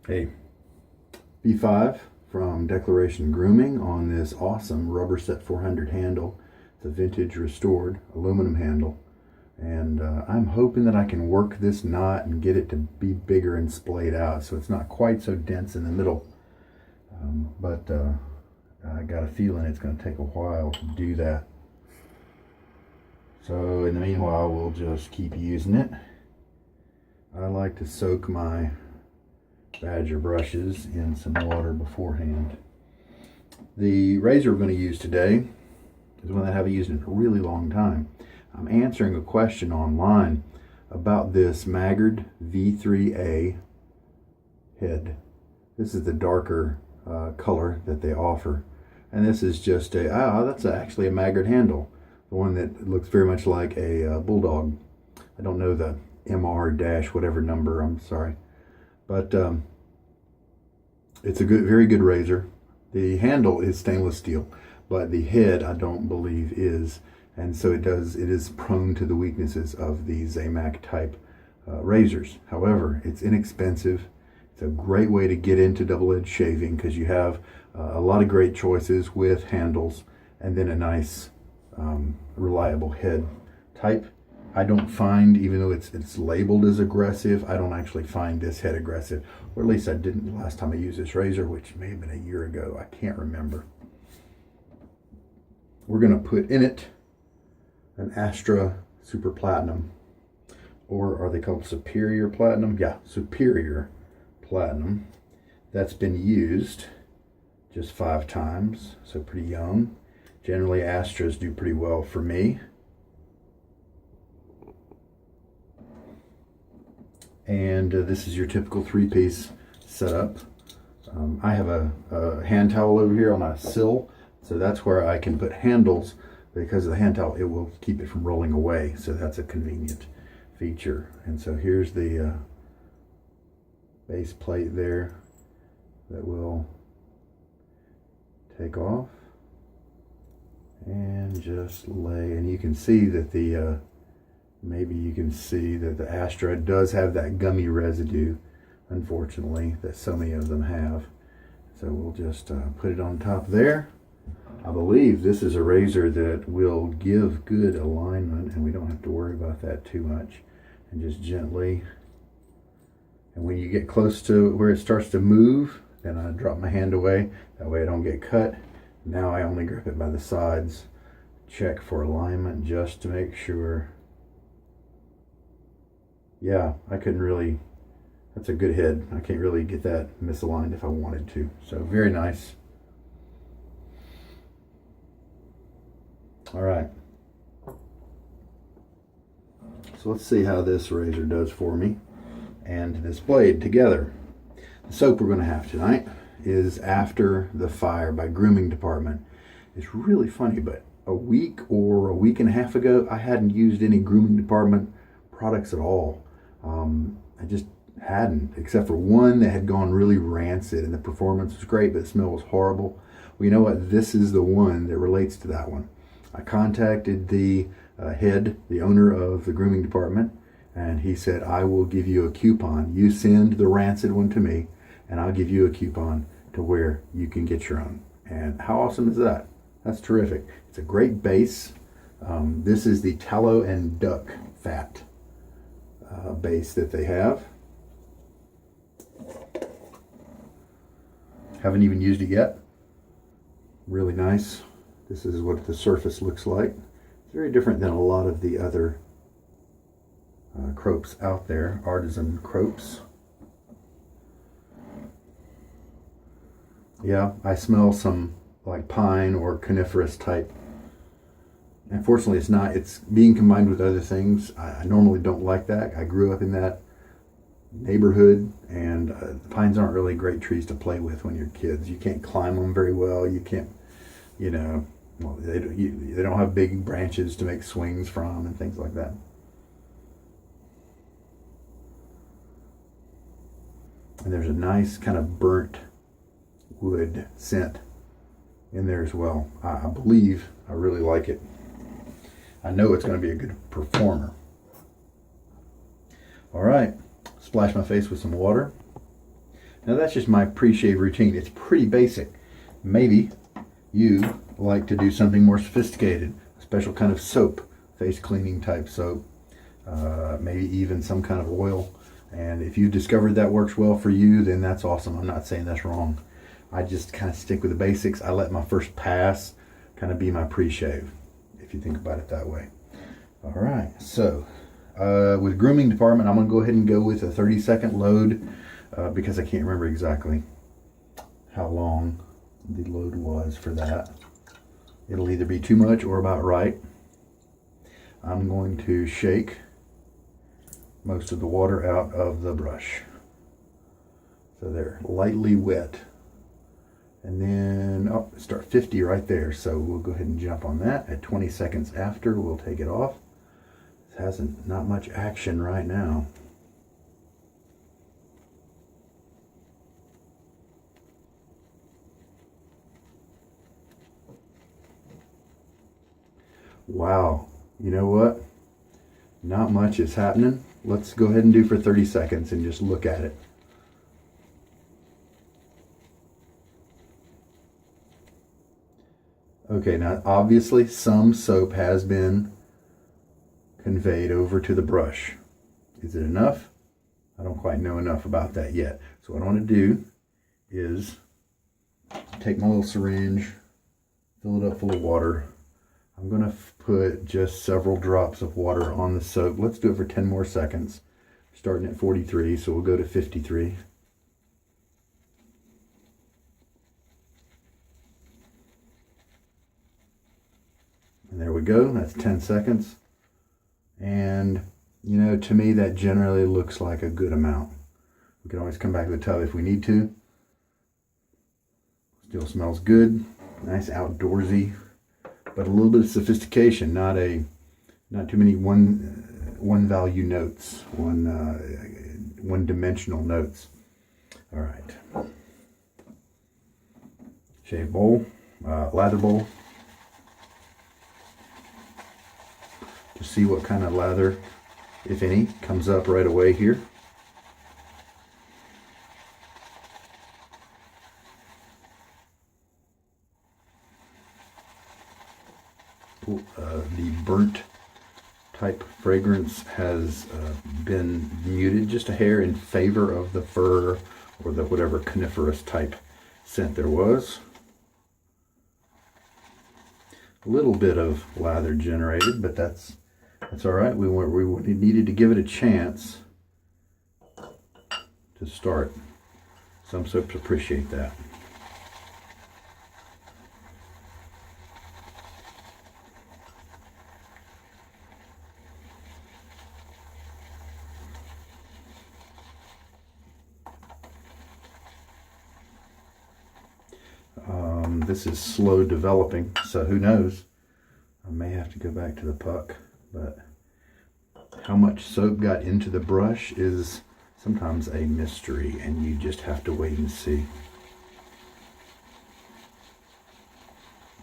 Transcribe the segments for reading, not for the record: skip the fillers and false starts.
a V5 from Declaration Grooming on this awesome Rubberset 400 handle. It's a vintage restored aluminum handle, and I'm hoping that I can work this knot and get it to be bigger and splayed out so it's not quite so dense in the middle. But I got a feeling it's going to take a while to do that. So in the meanwhile, we'll just keep using it. I like to soak my badger brushes in some water beforehand. The razor we're going to use today is one that I haven't used in a really long time. I'm answering a question online about this Maggard V3A head. This is the darker color that they offer, and this is just a that's actually a Maggard handle, the one that looks very much like a bulldog. I don't know the MR dash whatever number, I'm sorry, but it's a very good razor. The handle is stainless steel, but the head I don't believe is, and so it is prone to the weaknesses of the Zamac type razors. However, it's inexpensive. It's a great way to get into double-edged shaving because you have a lot of great choices with handles and then a nice reliable head type. I don't find, even though it's labeled as aggressive, I don't actually find this head aggressive, or at least I didn't the last time I used this razor, which may have been a year ago. I can't remember. We're going to put in it an Astra Super Platinum, or are they called Superior Platinum? Yeah, Superior Platinum. That's been used just 5 times, so pretty young. Generally, Astras do pretty well for me. And this is your typical 3-piece setup. I have a hand towel over here on a sill, so that's where I can put handles. Because of the hand towel, it will keep it from rolling away, so that's a convenient feature. And so here's the base plate there that will take off and just lay, and you can see that the maybe you can see that the Astra does have that gummy residue, unfortunately, that so many of them have. So we'll just put it on top there. I believe this is a razor that will give good alignment, and we don't have to worry about that too much. And just gently, and when you get close to where it starts to move, then I drop my hand away. That way I don't get cut. Now I only grip it by the sides. Check for alignment just to make sure. Yeah, I couldn't really, that's a good head. I can't really get that misaligned if I wanted to. So very nice. All right. So let's see how this razor does for me and this blade together. The soap we're going to have tonight is After the Fire by Grooming Department. It's really funny, but a week or a week and a half ago, I hadn't used any Grooming Department products at all. I just hadn't, except for one that had gone really rancid, and the performance was great, but the smell was horrible. Well, you know what? This is the one that relates to that one. I contacted the the owner of the Grooming Department, and he said, I will give you a coupon. You send the rancid one to me, and I'll give you a coupon to where you can get your own. And how awesome is that? That's terrific. It's a great base. This is the tallow and duck fat base that they have. Haven't even used it yet. Really nice. This is what the surface looks like. It's very different than a lot of the other crops out there, artisan crops. Yeah, I smell some like pine or coniferous type. Unfortunately, it's not. It's being combined with other things. I normally don't like that. I grew up in that neighborhood, and pines aren't really great trees to play with when you're kids. You can't climb them very well. You can't, you know, well, they don't have big branches to make swings from and things like that. And there's a nice kind of burnt wood scent in there as well. I believe I really like it. I know it's going to be a good performer. All right, splash my face with some water. Now that's just my pre-shave routine. It's pretty basic. Maybe you like to do something more sophisticated, a special kind of soap, face cleaning type soap, maybe even some kind of oil. And if you discovered that works well for you, then that's awesome. I'm not saying that's wrong. I just kind of stick with the basics. I let my first pass kind of be my pre-shave, if you think about it that way. All right, so with grooming department, I'm gonna go ahead and go with a 30-second load because I can't remember exactly how long the load was for that. It'll either be too much or about right. I'm going to shake most of the water out of the brush. So they're lightly wet. And then, oh, start 50 right there. So we'll go ahead and jump on that. At 20 seconds after, we'll take it off. It hasn't, not much action right now. Wow, you know what? Not much is happening. Let's go ahead and do for 30 seconds and just look at it. Okay, now obviously some soap has been conveyed over to the brush. Is it enough? I don't quite know enough about that yet. So what I want to do is take my little syringe, fill it up full of water. I'm going to put just several drops of water on the soap. Let's do it for 10 more seconds. Starting at 43, so we'll go to 53. And there we go, that's 10 seconds. And, you know, to me that generally looks like a good amount. We can always come back to the tub if we need to. Still smells good, nice outdoorsy, but a little bit of sophistication, not too many one value notes, one dimensional notes. All right. Shave bowl, lather bowl. To see what kind of lather, if any, comes up right away here. The burnt type fragrance has been muted just a hair in favor of the fir or the whatever coniferous type scent there was. A little bit of lather generated, but that's all right. We needed to give it a chance to start. Some soaps appreciate that. This is slow developing, so who knows? I may have to go back to the puck, but how much soap got into the brush is sometimes a mystery, and you just have to wait and see.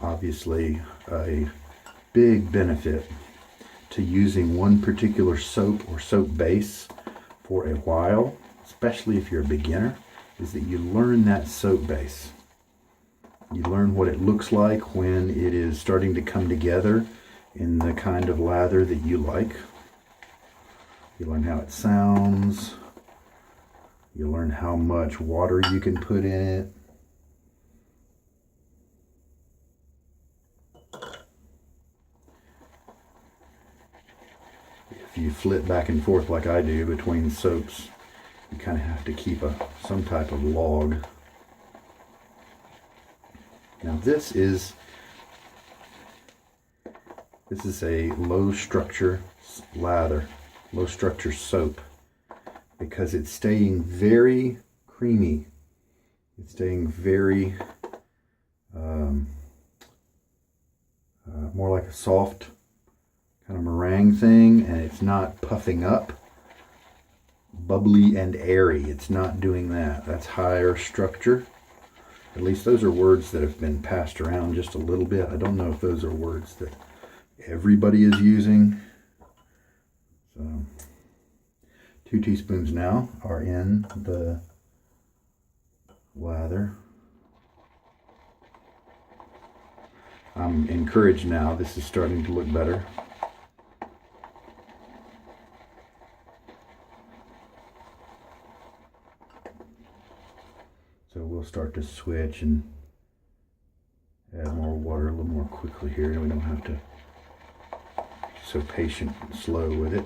Obviously, a big benefit to using one particular soap or soap base for a while, especially if you're a beginner, is that you learn that soap base. You learn what it looks like when it is starting to come together in the kind of lather that you like. You learn how it sounds. You learn how much water you can put in it. If you flip back and forth like I do between soaps, you kind of have to keep some type of log. Now this is a low structure lather, low structure soap, because it's staying very creamy. It's staying very more like a soft kind of meringue thing, and it's not puffing up, bubbly and airy. It's not doing that. That's higher structure. At least those are words that have been passed around just a little bit. I don't know if those are words that everybody is using. So 2 teaspoons now are in the lather. I'm encouraged now. This is starting to look better. So we'll start to switch and add more water a little more quickly here. We don't have to be so patient and slow with it.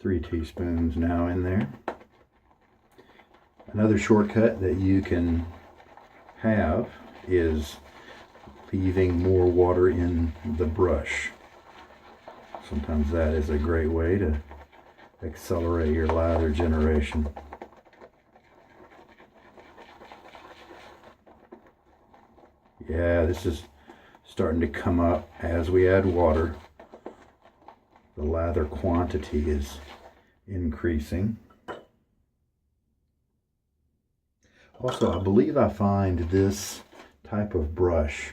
Three teaspoons now in there. Another shortcut that you can have is leaving more water in the brush. Sometimes that is a great way to accelerate your lather generation. Yeah, this is starting to come up as we add water. The lather quantity is increasing. Also, I believe I find this type of brush,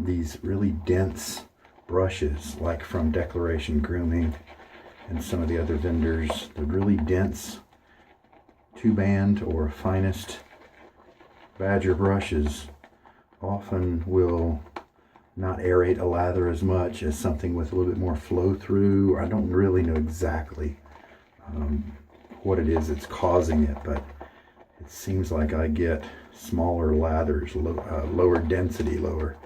these really dense brushes, like from Declaration Grooming and some of the other vendors, the really dense 2-band or finest Badger brushes often will not aerate a lather as much as something with a little bit more flow through. I don't really know exactly what it is that's causing it, but it seems like I get smaller lathers, lower density, lower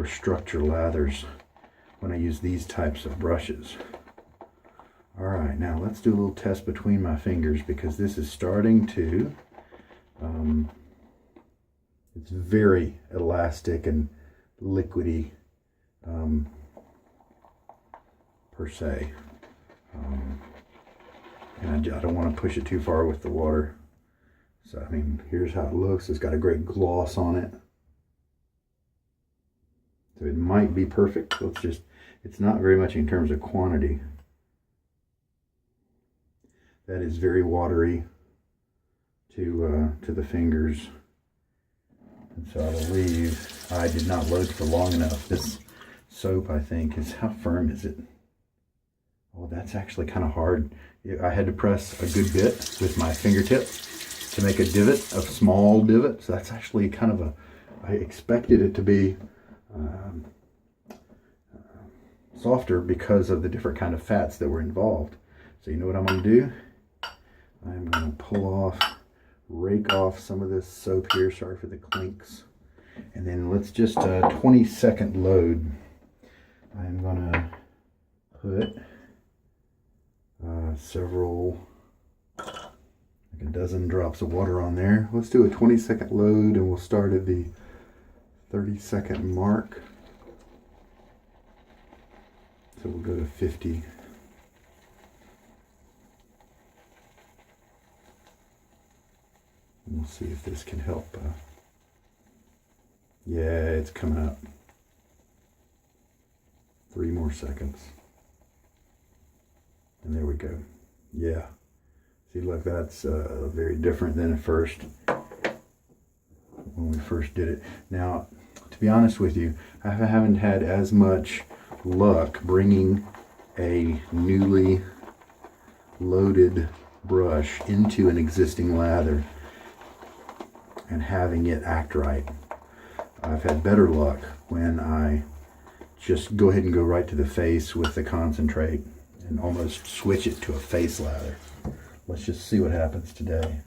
structure lathers when I use these types of brushes. All right, now let's do a little test between my fingers, because this is starting to, it's very elastic and liquidy per se, and I don't want to push it too far with the water. So I mean, here's how it looks. It's got a great gloss on it, so it might be perfect. Let's just, it's not very much in terms of quantity. That is very watery to the fingers. And so I believe I did not load for long enough. This soap, I think, is, how firm is it? Oh, that's actually kind of hard. I had to press a good bit with my fingertip to make a divot, a small divot. So that's actually kind of a, I expected it to be softer because of the different kind of fats that were involved. So you know what I'm going to do? I'm going to pull off, rake off some of this soap here. Sorry for the clinks. And then let's just 20-second load. I'm going to put several, like a dozen drops of water on there. Let's do a 20-second load, and we'll start at the 30-second mark. So we'll go to 50. We'll see if this can help. Yeah, it's coming up. 3 more seconds. And there we go. Yeah. See, look, that's very different than at first, when we first did it. Now, to be honest with you, I haven't had as much luck bringing a newly loaded brush into an existing lather and having it act right. I've had better luck when I just go ahead and go right to the face with the concentrate and almost switch it to a face lather. Let's just see what happens today.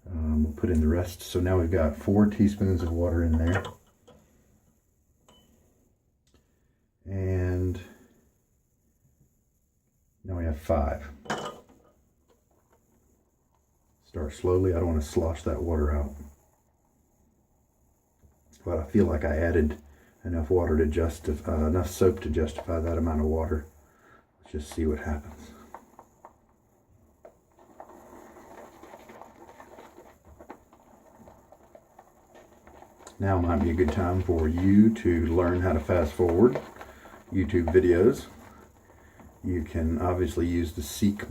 We'll put in the rest. So now we've got 4 teaspoons of water in there. And now we have 5. Start slowly. I don't want to slosh that water out. But I feel like I added enough water to justify, enough soap to justify that amount of water. Let's just see what happens. Now might be a good time for you to learn how to fast forward. YouTube videos. You can obviously use the seek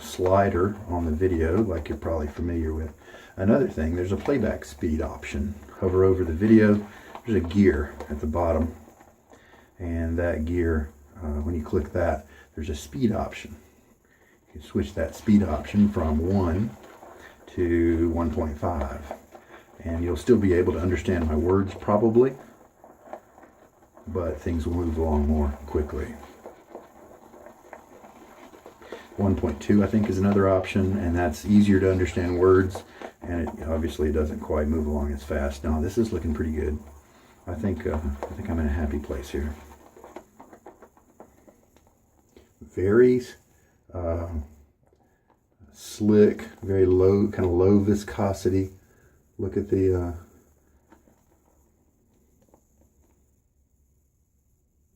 slider on the video, like you're probably familiar with. Another thing, there's a playback speed option. Hover over the video, there's a gear at the bottom, and that gear, when you click that, there's a speed option. You can switch that speed option from 1 to 1.5, and you'll still be able to understand my words probably, but things will move along more quickly. 1.2 I think is another option, and that's easier to understand words, and it obviously doesn't quite move along as fast. Now this is looking pretty good. I think I'm in a happy place here. Very slick, very low, kind of low viscosity. Look at the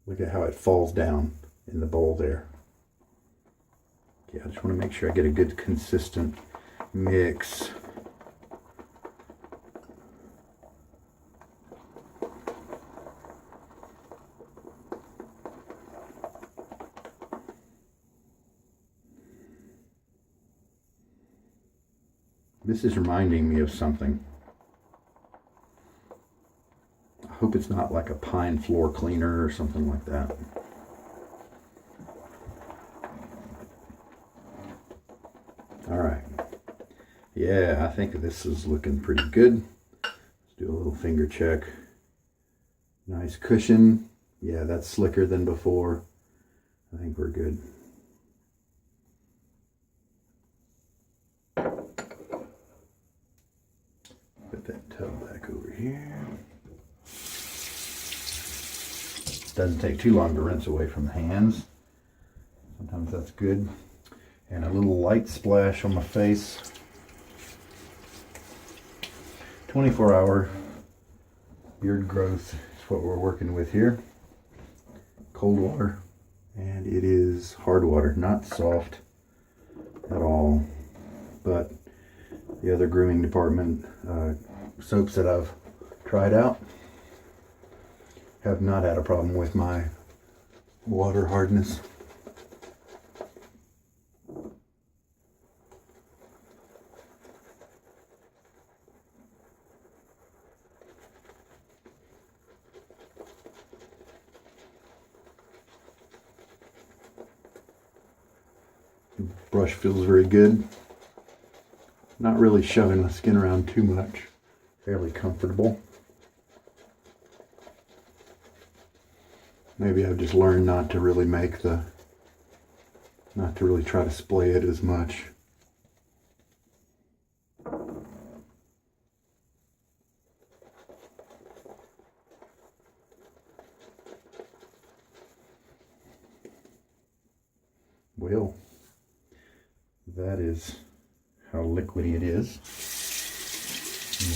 look at how it falls down in the bowl there. Yeah, I just want to make sure I get a good consistent mix. This is reminding me of something. I hope it's not like a pine floor cleaner or something like that. All right. Yeah, I think this is looking pretty good. Let's do a little finger check. Nice cushion. Yeah, that's slicker than before. I think we're good. Put that tub back over here. Doesn't take too long to rinse away from the hands. Sometimes that's good. And a little light splash on my face. 24-hour beard growth is what we're working with here. Cold water, and it is hard water, not soft at all. But the other grooming department soaps that I've tried out have not had a problem with my water hardness. The brush feels very good. Not really shoving my skin around too much. Fairly comfortable. Maybe I've just learned not to really try to splay it as much. Well, that is how liquidy it is.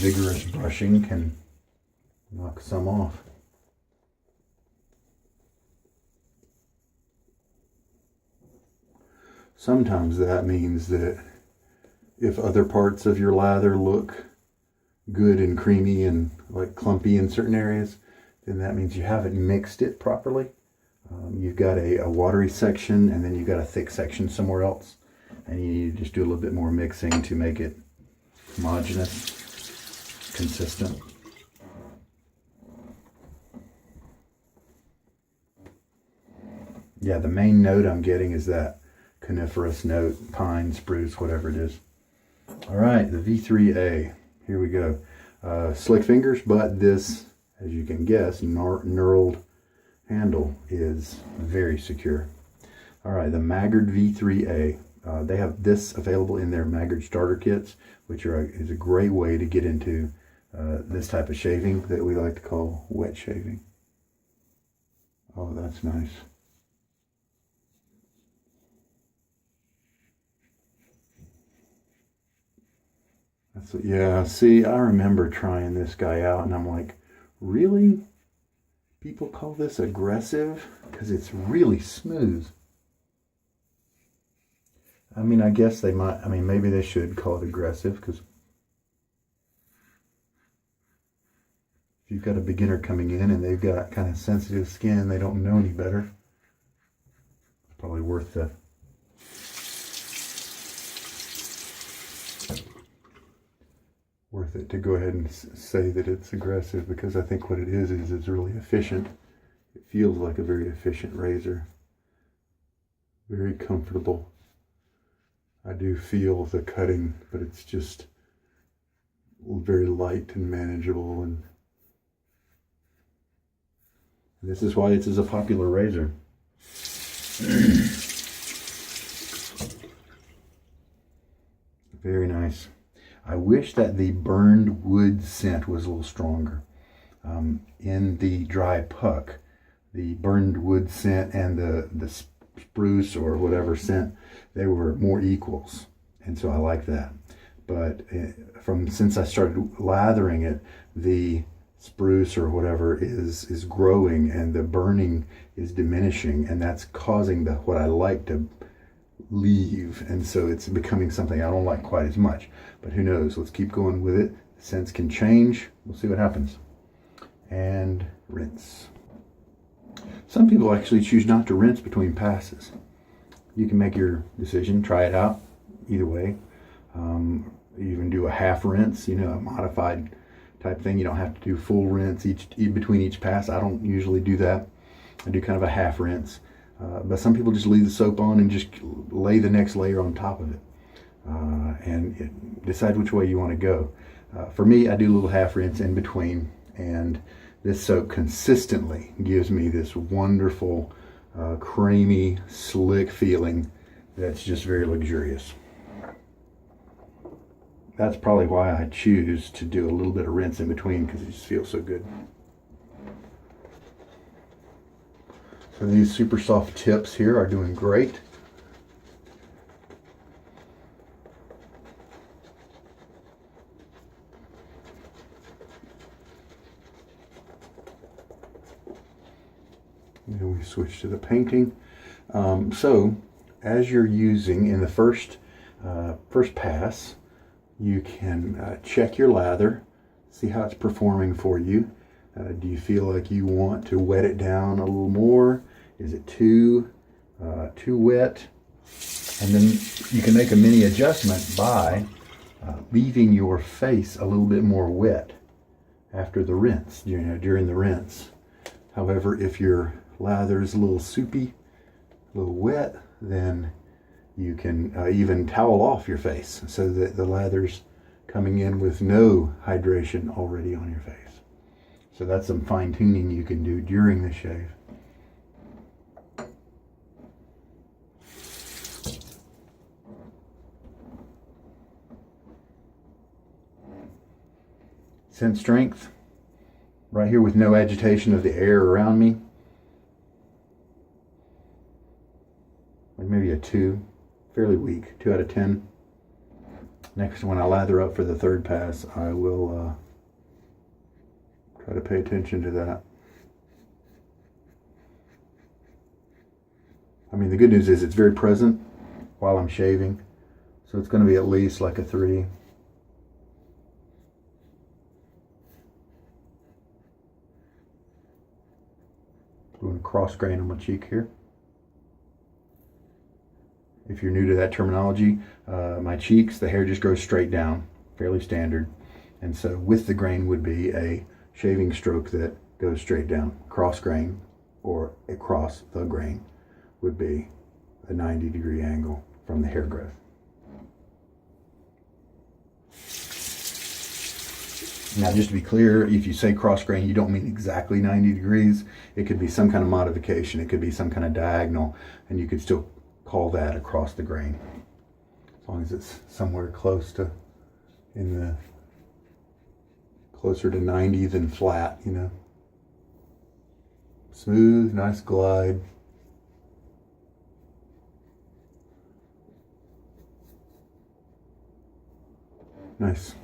Vigorous brushing can knock some off. Sometimes that means that if other parts of your lather look good and creamy and like clumpy in certain areas, then that means you haven't mixed it properly. You've got a watery section, and then you've got a thick section somewhere else, and you need to just do a little bit more mixing to make it homogeneous, consistent. Yeah, the main note I'm getting is that coniferous note, pine, spruce, whatever it is. All right, the V3A. Here we go. Slick fingers, but this, as you can guess, knurled handle is very secure. All right, the Maggard V3A. They have this available in their Maggard starter kits, which is a great way to get into this type of shaving that we like to call wet shaving. Oh, that's nice. Yeah, see, I remember trying this guy out, and I'm like, really? People call this aggressive? Because it's really smooth. I mean, I guess they might, I mean, maybe they should call it aggressive, because If you've got a beginner coming in and they've got kind of sensitive skin, they don't know any better, it's probably worth it to go ahead and say that it's aggressive, because I think what it is it's really efficient. It feels like a very efficient razor. Very comfortable. I do feel the cutting, but it's just very light and manageable, and this is why it's a popular razor. Very nice. I wish that the burned wood scent was a little stronger. In the dry puck, the burned wood scent and the spruce or whatever scent, they were more equals, and so I like that. But since I started lathering it, the spruce or whatever is growing and the burning is diminishing, and that's causing what I like to leave, and so it's becoming something I don't like quite as much. But who knows? Let's keep going with it. The scents can change. We'll see what happens. And rinse. Some people actually choose not to rinse between passes. You can make your decision, try it out either way. You even do a half rinse, a modified type thing. You don't have to do full rinse between each pass. I don't usually do that. I do kind of a half rinse. But some people just leave the soap on and just lay the next layer on top of it, and decide which way you want to go. For me, I do a little half rinse in between, and this soap consistently gives me this wonderful, creamy, slick feeling that's just very luxurious. That's probably why I choose to do a little bit of rinse in between, because it just feels so good. So these super soft tips here are doing great. And then we switch to the painting. So as you're using in the first pass, you can check your lather, see how it's performing for you. Do you feel like you want to wet it down a little more? Is it too wet? And then you can make a mini adjustment by leaving your face a little bit more wet after the rinse, during the rinse. However, if your lather is a little soupy, a little wet, then you can even towel off your face so that the lather's coming in with no hydration already on your face. So that's some fine tuning you can do during the shave. Scent strength, right here with no agitation of the air around me. Like maybe a 2, fairly weak, 2 out of 10. Next, when I lather up for the third pass, I will try to pay attention to that. I mean, the good news is it's very present while I'm shaving, so it's going to be at least like a 3. Doing a cross grain on my cheek here. If you're new to that terminology, my cheeks, the hair just grows straight down, fairly standard. And so with the grain would be a shaving stroke that goes straight down. Cross grain, or across the grain, would be a 90-degree angle from the hair growth. Now, just to be clear, if you say cross grain, you don't mean exactly 90 degrees. It could be some kind of modification. It could be some kind of diagonal, and you could still call that across the grain, as long as it's somewhere close to, closer to 90 than flat, Smooth, nice glide. Nice.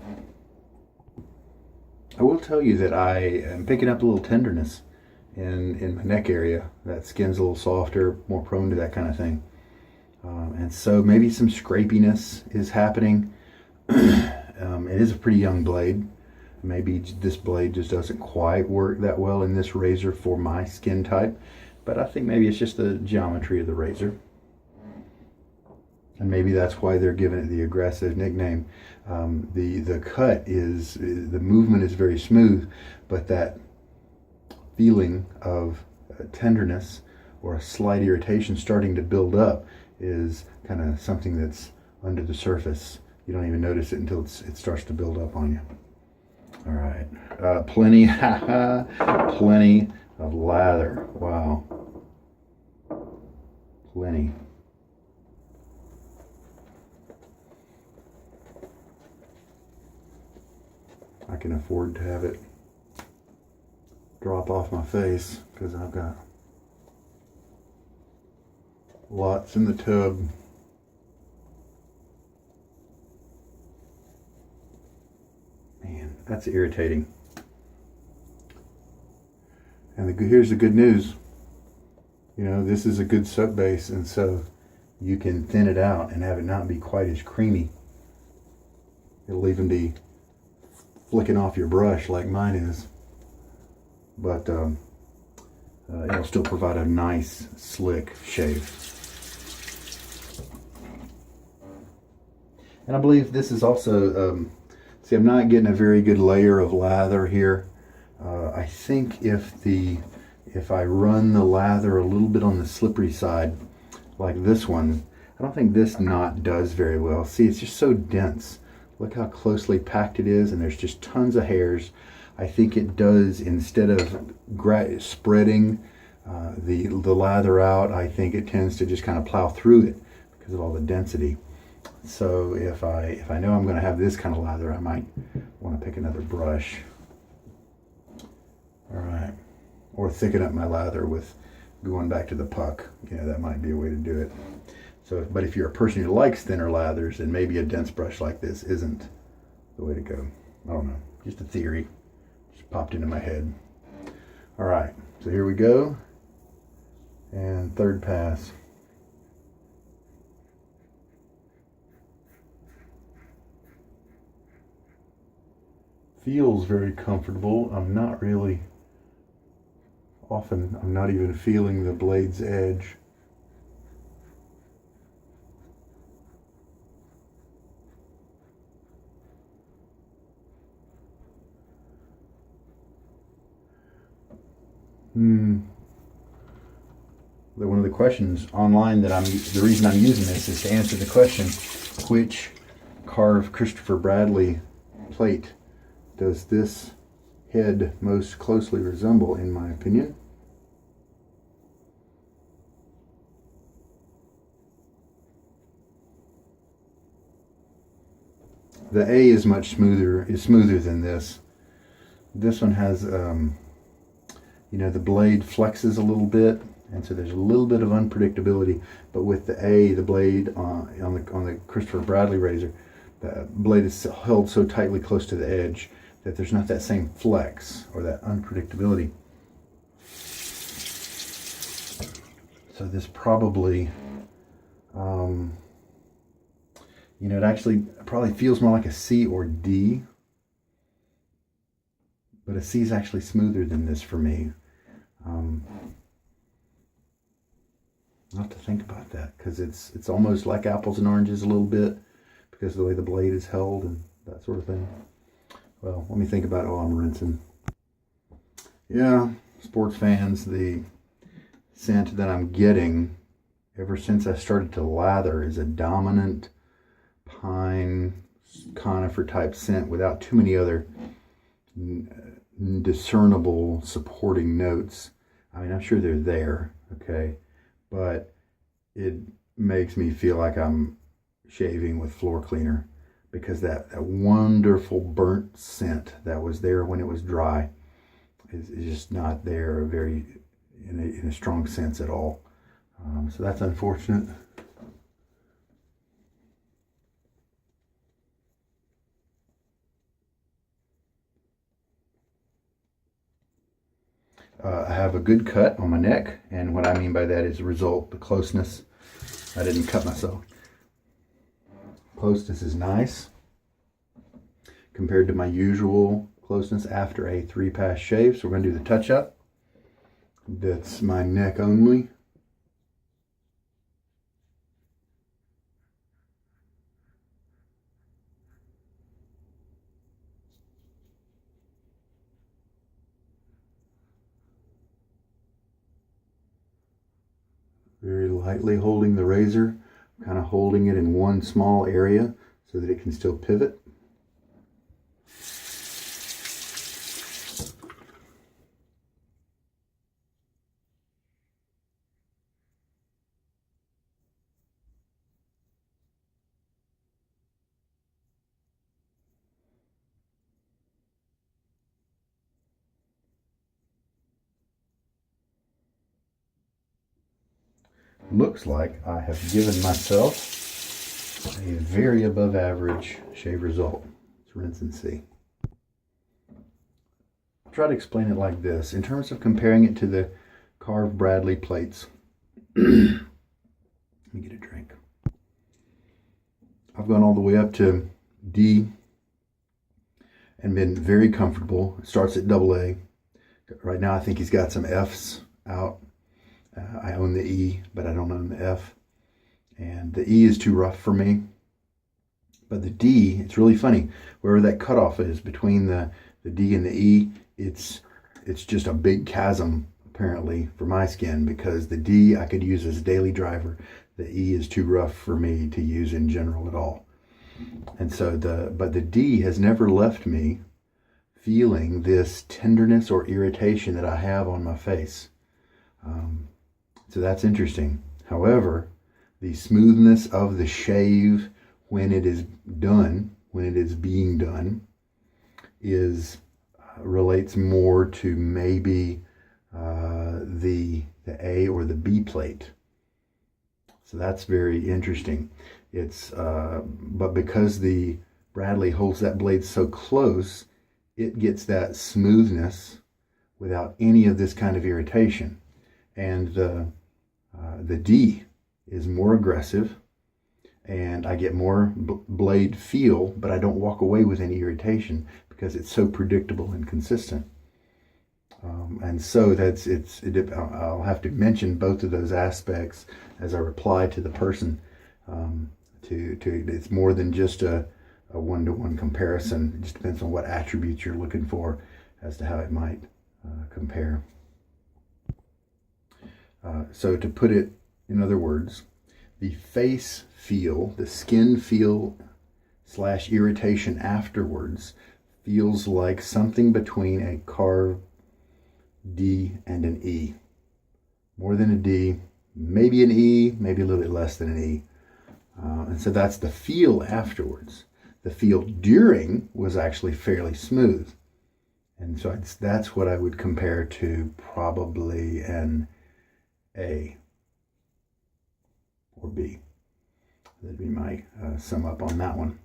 I will tell you that I am picking up a little tenderness in my neck area. That skin's a little softer, more prone to that kind of thing. And so maybe some scrapiness is happening. It is a pretty young blade. Maybe this blade just doesn't quite work that well in this razor for my skin type, but I think maybe it's just the geometry of the razor. And maybe that's why they're giving it the aggressive nickname. The cut is, the movement is very smooth, but that feeling of tenderness or a slight irritation starting to build up is kind of something that's under the surface. You don't even notice it until it starts to build up on you. All right, plenty of lather. Wow, plenty. I can afford to have it drop off my face because I've got lots in the tub. Man, that's irritating. And here's the good news. You know, this is a good soap base, and so you can thin it out and have it not be quite as creamy. It'll even be flicking off your brush like mine is, but it'll still provide a nice slick shave. And I believe this is also see, I'm not getting a very good layer of lather here. I think if I run the lather a little bit on the slippery side like this one, I don't think this knot does very well. See, it's just so dense. Look how closely packed it is, and there's just tons of hairs. I think it does, instead of spreading the lather out, I think it tends to just kind of plow through it because of all the density. So if I know I'm going to have this kind of lather, I might want to pick another brush. All right, or thicken up my lather with going back to the puck. You know, that might be a way to do it. So, but if you're a person who likes thinner lathers, then maybe a dense brush like this isn't the way to go. I don't know, just a theory, just popped into my head. All right, so here we go, and third pass. Feels very comfortable. I'm not even feeling the blade's edge. One of the questions online that the reason I'm using this is to answer the question, which Karve Christopher Bradley plate does this head most closely resemble, in my opinion? The A is much smoother, than this. This one has, you know, the blade flexes a little bit, and so there's a little bit of unpredictability. But with the A, the blade on the Christopher Bradley razor, the blade is held so tightly close to the edge that there's not that same flex or that unpredictability. So this probably, you know, it actually probably feels more like a C or D, but a C is actually smoother than this for me. I'll have to think about that, because it's almost like apples and oranges a little bit because of the way the blade is held and that sort of thing. Well, let me think about it while I'm rinsing. Yeah, sports fans, the scent that I'm getting ever since I started to lather is a dominant pine conifer type scent without too many other discernible supporting notes. I mean, I'm sure they're there, okay, but it makes me feel like I'm shaving with floor cleaner, because that wonderful burnt scent that was there when it was dry is just not there in a strong sense at all. So that's unfortunate. I have a good cut on my neck, and what I mean by that is the closeness. I didn't cut myself. Closeness is nice compared to my usual closeness after a 3-pass shave. So we're going to do the touch-up. That's my neck only. Very lightly holding the razor, kind of holding it in one small area so that it can still pivot. Looks like I have given myself a very above average shave result. Let's rinse and see. I'll try to explain it like this. In terms of comparing it to the Karve Bradley plates, let me get a drink. I've gone all the way up to D and been very comfortable. It starts at AA. Right now I think he's got some Fs out. I own the E, but I don't own the F. And the E is too rough for me. But the D, it's really funny. Wherever that cutoff is between the D and the E, it's just a big chasm, apparently, for my skin, because the D I could use as a daily driver. The E is too rough for me to use in general at all. And so but the D has never left me feeling this tenderness or irritation that I have on my face. So that's interesting. However, the smoothness of the shave when it is done, when it is being done, relates more to maybe the A or the B plate. So that's very interesting. But because the Bradley holds that blade so close, it gets that smoothness without any of this kind of irritation. And the D is more aggressive, and I get more blade feel, but I don't walk away with any irritation because it's so predictable and consistent. And so I'll have to mention both of those aspects as I reply to the person. It's more than just a one-to-one comparison. It just depends on what attributes you're looking for as to how it might compare. So to put it in other words, the face feel, the skin feel / irritation afterwards feels like something between a Karve D and an E. More than a D, maybe an E, maybe a little bit less than an E. And so that's the feel afterwards. The feel during was actually fairly smooth. And so that's what I would compare to probably an A or B. That'd be my sum up on that one.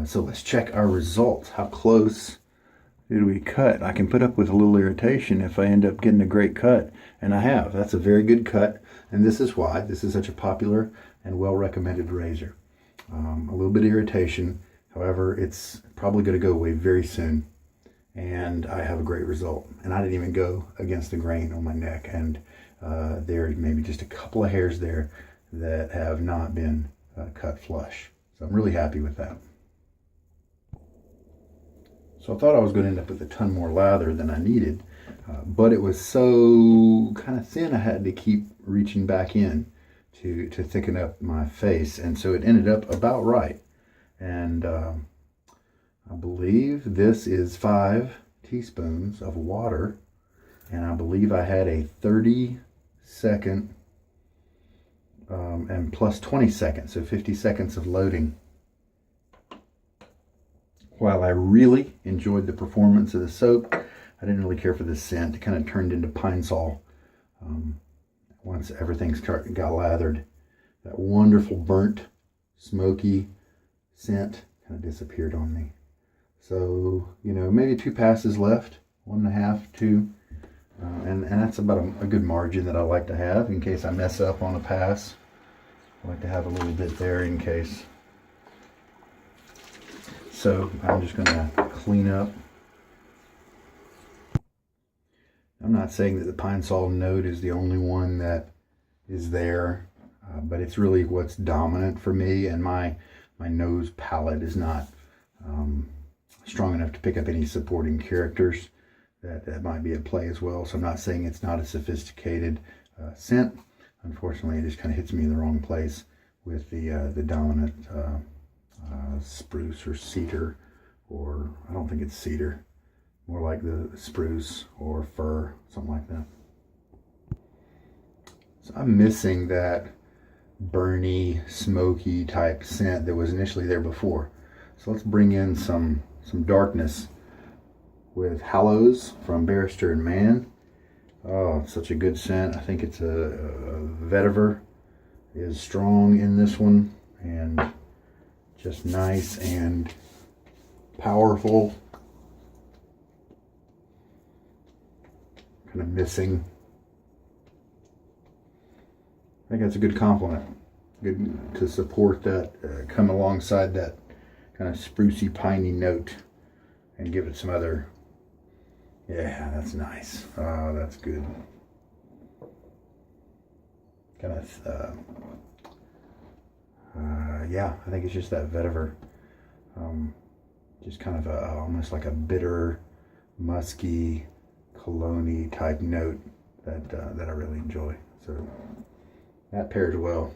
So let's check our results. How close did we cut? I can put up with a little irritation if I end up getting a great cut, and I have. That's a very good cut, and this is why this is such a popular and well-recommended razor. A little bit of irritation, however, it's probably going to go away very soon, and I have a great result. And I didn't even go against the grain on my neck, and there's maybe just a couple of hairs there that have not been cut flush. So I'm really happy with that. So I thought I was going to end up with a ton more lather than I needed, but it was so kind of thin I had to keep reaching back in to thicken up my face, and so it ended up about right. And I believe this is 5 teaspoons of water, and I believe I had a 30-second and plus 20 seconds, so 50 seconds of loading. While I really enjoyed the performance of the soap, I didn't really care for the scent. It kind of turned into Pine Sol once everything got lathered. That wonderful burnt, smoky scent kind of disappeared on me. So, you know, maybe 2 passes left, 1.5, 2. And that's about a good margin that I like to have in case I mess up on a pass. I like to have a little bit there in case. So I'm just going to clean up I'm not saying that the pine sol note is the only one that is there, but it's really what's dominant for me, and my nose palette is not strong enough to pick up any supporting characters that might be at play as well. So I'm not saying it's not a sophisticated scent. Unfortunately, it just kind of hits me in the wrong place with the dominant spruce or cedar, or I don't think it's cedar, more like the spruce or fir, something like that. So I'm missing that burny, smoky type scent that was initially there before. So let's bring in some darkness with Hallows from Barrister and Mann. Oh, such a good scent. I think it's a vetiver is strong in this one, and just nice and powerful. Kind of missing. I think that's a good compliment. Good to support that, come alongside that kind of sprucey, piney note and give it some other. Yeah, that's nice. Oh, that's good. Kind of, yeah, I think it's just that vetiver. Just kind of almost like a bitter, musky, cologne-y type note that I really enjoy. So that pairs well.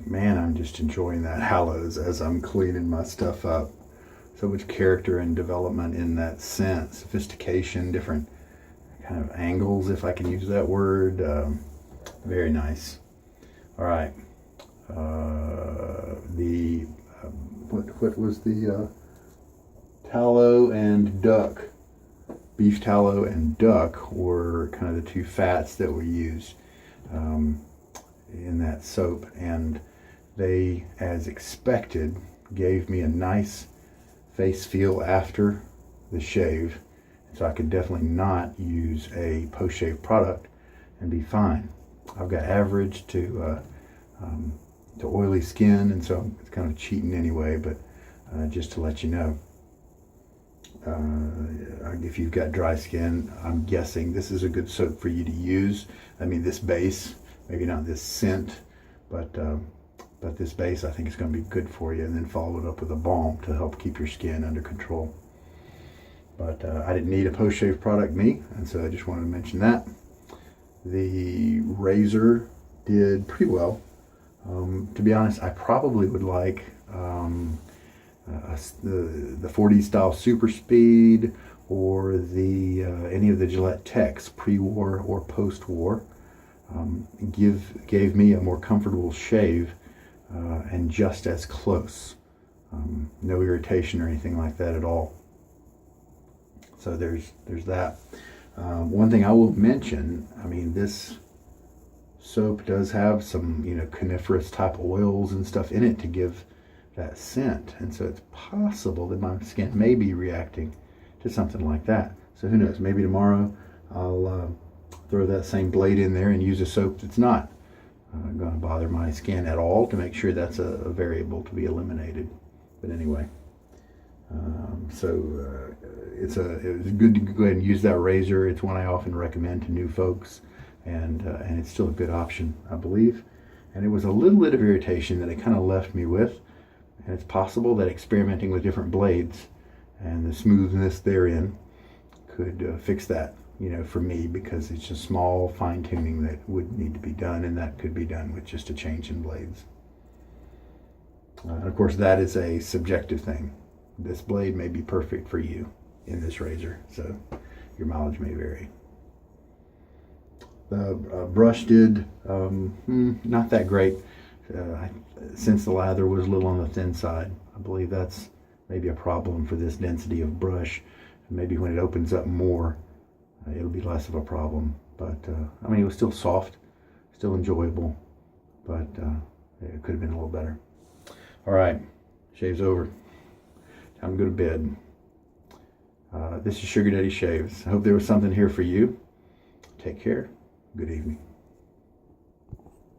Man, I'm just enjoying that Hallows as I'm cleaning my stuff up. So much character and development in that scent, sophistication, different kind of angles, if I can use that word. Very nice. All right. What was the tallow and duck? Beef tallow and duck were kind of the two fats that were used in that soap, and they, as expected, gave me a nice face feel after the shave, so I could definitely not use a post-shave product and be fine. I've got average to oily skin, and so it's kind of cheating anyway, but just to let you know, if you've got dry skin, I'm guessing this is a good soap for you to use. I mean, this base, maybe not this scent, but this base I think is going to be good for you, and then follow it up with a balm to help keep your skin under control. But I didn't need a post-shave product, me, and so I just wanted to mention that. The razor did pretty well. To be honest, I probably would like the 40 style Super Speed, or the any of the Gillette Techs pre-war or post-war. Gave me a more comfortable shave, and just as close. No irritation or anything like that at all. So there's that. One thing I will mention, I mean, this soap does have some, coniferous type oils and stuff in it to give that scent, and so it's possible that my skin may be reacting to something like that. So who knows, maybe tomorrow I'll throw that same blade in there and use a soap that's not going to bother my skin at all, to make sure that's a variable to be eliminated. But anyway, it was good to go ahead and use that razor. It's one I often recommend to new folks, and it's still a good option, I believe. And it was a little bit of irritation that it kind of left me with, and it's possible that experimenting with different blades and the smoothness therein could fix that, for me, because it's just small fine tuning that would need to be done, and that could be done with just a change in blades. And of course, that is a subjective thing. This blade may be perfect for you in this razor, so your mileage may vary. The brush did not that great. Since the lather was a little on the thin side, I believe that's maybe a problem for this density of brush. Maybe when it opens up more, it'll be less of a problem. But I mean, it was still soft, still enjoyable, but it could have been a little better. All right, shave's over. Time to go to bed. This is Sugar Daddy Shaves. I hope there was something here for you. Take care. Good evening.